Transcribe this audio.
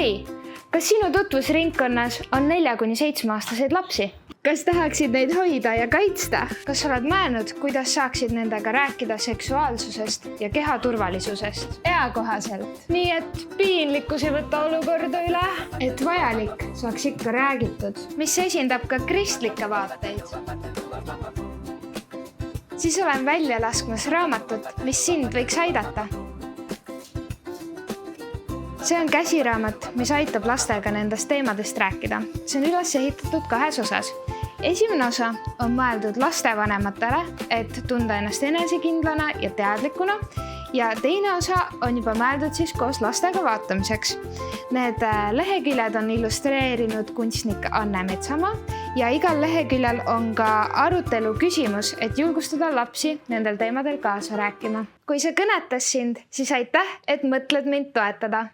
hei, kas sinu tutvusringkonnas on 4–7-aastaseid lapsi? Kas tahaksid neid hoida ja kaitsta? Kas oled mõelnud, kuidas saaksid nendega rääkida seksuaalsusest ja kehaturvalisusest eakohaselt? Nii et piinlikkus ei võta olukorda üle, et vajalik saaks ikka räägitud, mis esindab ka kristlikke vaateid. Siis olen välja laskmas raamatut, mis sind võiks aidata. See on käsiraamat, mis aitab lastega nendest teemadest rääkida. See on üles ehitatud 2 osas. Esimene osa on mõeldud lastevanematele, et tunda ennast enesekindlana ja teadlikuna. Ja teine osa on juba mõeldud siis koos lastega vaatamiseks. Need leheküljed on illustreerinud kunstnik Anne Metsamaa ja igal leheküljel on ka arutelu küsimus, et julgustada lapsi nendel teemadel kaasa rääkima. Kui see kõnetas sind, siis aitäh, et mõtled mind toetada.